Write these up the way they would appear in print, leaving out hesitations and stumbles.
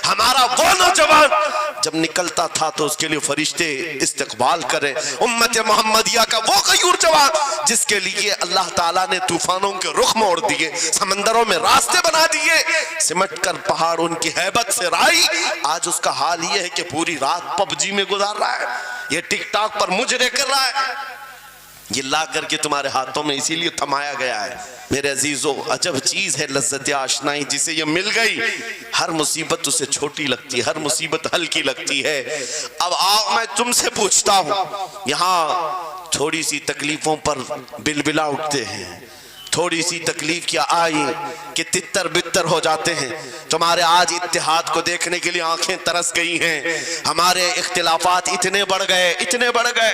हमारा वो नौजवान जब निकलता था तो उसके लिए फरिश्ते इस्तकबाल करे। उम्मत मोहम्मदिया का वो गयूर जवान जिसके लिए अल्लाह ताला ने तूफानों के रुख मोड़ दिए, समंदरों में रास्ते बना दिए, सिमट कर पहाड़ उनकी हैबत से राई। आज उसका हाल ये है कि पूरी रात पबजी में गुजार रहा है, ये टिकटॉक पर मुजरे कर रहा है। ये ला करके तुम्हारे हाथों में इसीलिए थमाया गया है। मेरे अजीजों, अजब चीज है लज्जत आशनाई, जिसे ये मिल गई हर मुसीबत उसे छोटी लगती है, हर मुसीबत हल्की लगती है। अब आओ मैं तुमसे पूछता हूं, यहाँ थोड़ी सी तकलीफों पर बिलबिला उठते हैं, थोड़ी सी तकलीफ क्या आई कि तितर बितर हो जाते हैं। तुम्हारे आज इत्तेहाद को देखने के लिए आंखें तरस गई हैं। हमारे इख्तिलाफात इतने बढ़ गए, इतने बढ़ गए।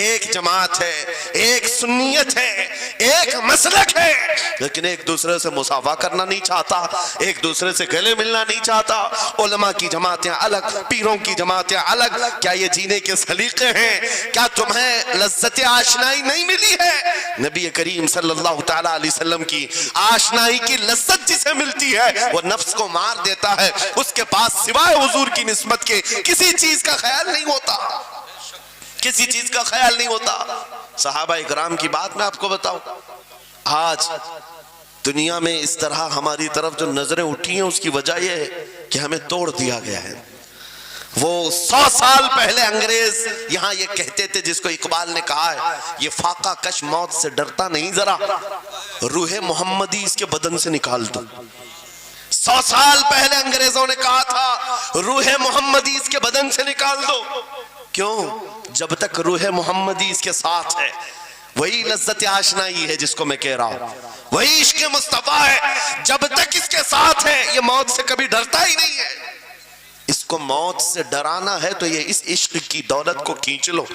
एक जमात है, एक सुन्नियत है, एक मसलक है, लेकिन एक दूसरे से मुसाफा करना नहीं चाहता, एक दूसरे से गले मिलना नहीं चाहता। उलमा की जमातें अलग, पीरों की जमातें अलग। क्या ये जीने के सलीके हैं? क्या तुम्हें लज्जत आशनाई नहीं मिली है? नबी करीम सल्लल्लाहु तआला अलैहि वसल्लम की आशनाई की लज्जत जिसे मिलती है वो नफ्स को मार देता है। उसके पास सिवाय हुजूर की निस्बत के किसी चीज का ख्याल नहीं होता, किसी चीज का ख्याल नहीं होता। सहाबा इकराम की बात मैं आपको बताऊं, आज दुनिया में इस तरह हमारी तरफ जो नजरें उठी हैं उसकी वजह यह है कि हमें तोड़ दिया गया है। वो 100 साल पहले अंग्रेज यहाँ ये कहते थे, जिसको इकबाल ने कहा है, ये फाका कश मौत से डरता नहीं, जरा रूहे मोहम्मदी इसके बदन से निकाल दो। 100 साल पहले अंग्रेजों ने कहा था रूहे मोहम्मदी इसके बदन से निकाल दो। क्यों? जब तक रूहे मोहम्मदी इसके साथ है, वही लज्जत आशनाई है जिसको मैं कह रहा हूं, वही इश्क मुस्तफा है। जब तक इसके साथ है ये मौत से कभी डरता ही नहीं है। इसको मौत से डराना है तो ये इस इश्क की दौलत को खींच लो,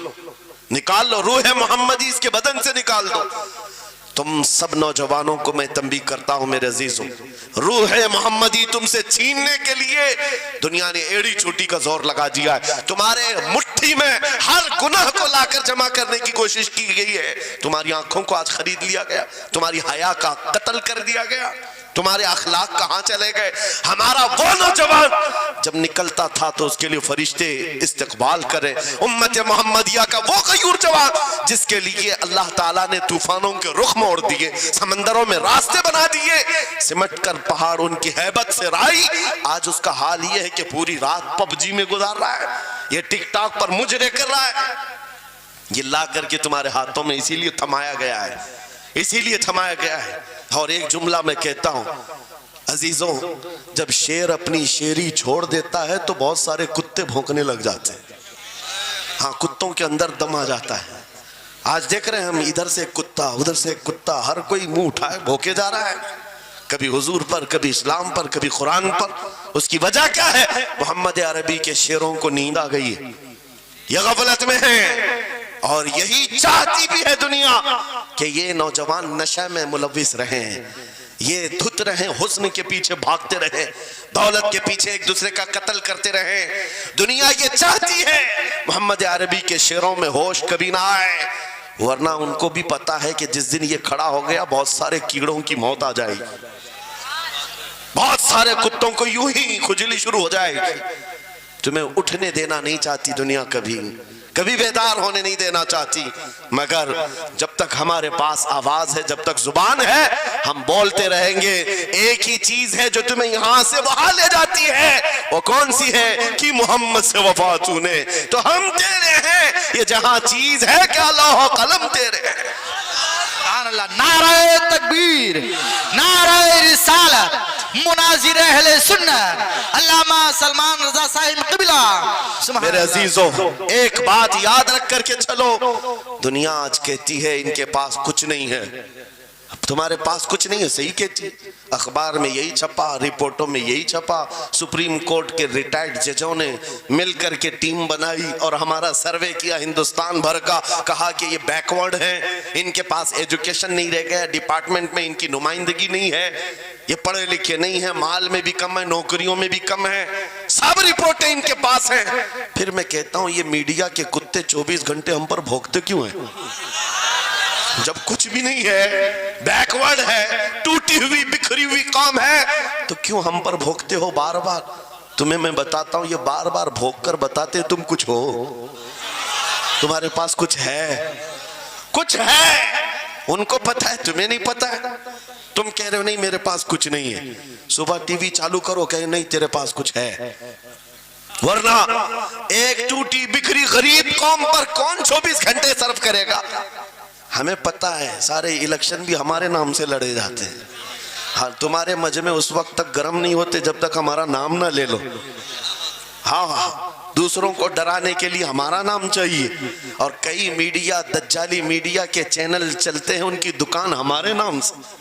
निकाल लो, रूह मोहम्मदी इसके बदन से निकाल दो। तुम सब नौजवानों को मैं तंबीह करता हूं मेरे अजीजों, रूह मोहम्मदी तुमसे छीनने के लिए दुनिया ने एड़ी चोटी का जोर लगा दिया है। तुम्हारे मुट्ठी में हर गुनाह को लाकर जमा करने की कोशिश की गई है। तुम्हारी आंखों को आज खरीद लिया गया, तुम्हारी हया का कत्ल कर दिया गया, तुम्हारे अखलाक कहां चले गए। हमारा वो नौजवान जब निकलता था तो उसके लिए फरिश्ते इस्तकबाल करे। उम्मत मोहम्मदिया का वो गयूर जवान जिसके लिए अल्लाह ताला ने तूफानों के रुख मोड़ दिए, समंदरों में रास्ते बना दिए, सिमट कर पहाड़ उनकी हैबत से राई। आज उसका हाल ये है कि पूरी रात पबजी में गुजार रहा है, ये टिकटॉक पर मुजरे कर रहा है। ये ला करके तुम्हारे हाथों में इसीलिए थमाया गया है, इसीलिए थमाया गया है। और एक जुमला मैं कहता हूं अजीजों, जब शेर अपनी शेरी छोड़ देता है तो बहुत सारे कुत्ते भौंकने लग जाते हैं। हाँ, कुत्तों के अंदर दम आ जाता है। आज देख रहे हैं हम, इधर से एक कुत्ता, उधर से एक कुत्ता, हर कोई मुंह उठाए भौंके जा रहा है, कभी हुजूर पर, कभी इस्लाम पर, कभी कुरान पर। उसकी वजह क्या है? मोहम्मद अरबी के शेरों को नींद आ गई है, ये गफलत में है। और यही चाहती भी है दुनिया कि ये नौजवान नशे में मुलविस रहे, ये धुत रहे, हुस्न के पीछे भागते रहे, दौलत के पीछे एक दूसरे का कत्ल करते रहे। दुनिया ये चाहती है मोहम्मद अरबी के शेरों में होश कभी ना आए, वरना उनको भी पता है कि जिस दिन ये खड़ा हो गया बहुत सारे कीड़ों की मौत आ जाएगी, बहुत सारे कुत्तों को यूं ही खुजली शुरू हो जाएगी। तुम्हें उठने देना नहीं चाहती दुनिया, कभी कभी बेदार होने नहीं देना चाहती, मगर जब तक हमारे पास आवाज है, जब तक जुबान है, हम बोलते रहेंगे। एक ही चीज है जो तुम्हें यहां से वहां ले जाती है, वो कौन सी है? कि मोहम्मद से वफा तूने, तो हम तेरे हैं। ये जहां चीज है क्या लौह कलम तेरे हैं। नारे तकबीर, नारे रिसालत, मुनाजिर अहले सुन्नत अल्लामा सलमान रजा साहिब क़िबला। मेरे अजीजों, एक बात याद रख करके चलो, दुनिया आज कहती है इनके पास कुछ नहीं है। अब तुम्हारे पास कुछ नहीं है, सही कहती, अखबार में यही छपा, रिपोर्टों में यही छपा। सुप्रीम कोर्ट के रिटायर्ड जजों ने मिलकर के टीम बनाई और हमारा सर्वे किया हिंदुस्तान भर का, कहा कि ये बैकवर्ड हैं, इनके पास एजुकेशन नहीं रह गया, डिपार्टमेंट में इनकी नुमाइंदगी नहीं है, ये पढ़े लिखे नहीं है, माल में भी कम है, नौकरियों में भी कम है, सब रिपोर्टें इनके पास हैं। फिर मैं कहता हूं ये मीडिया के कुत्ते 24 घंटे हम पर भौंकते क्यों हैं? जब कुछ भी नहीं है, बैकवर्ड है, टूटी हुई बिखरी हुई कौम है, तो क्यों हम पर भोगते हो बार बार? तुम्हें मैं बताता हूं, ये बार बार भोग कर बताते तुम कुछ हो, तुम्हारे पास कुछ है, कुछ है। उनको पता है, तुम्हें नहीं पता है। तुम कह रहे हो नहीं मेरे पास कुछ नहीं है, सुबह टीवी चालू करो, कहे नहीं तेरे पास कुछ है। वरना एक टूटी बिखरी गरीब कौम पर कौन 24 घंटे सर्व करेगा। हमें पता है सारे इलेक्शन भी हमारे नाम से लड़े जाते हैं। हाँ, तुम्हारे मजमे उस वक्त तक गर्म नहीं होते जब तक हमारा नाम ना ले लो। हाँ, दूसरों को डराने के लिए हमारा नाम चाहिए, और कई मीडिया, दज्जाली मीडिया के चैनल चलते हैं, उनकी दुकान हमारे नाम से।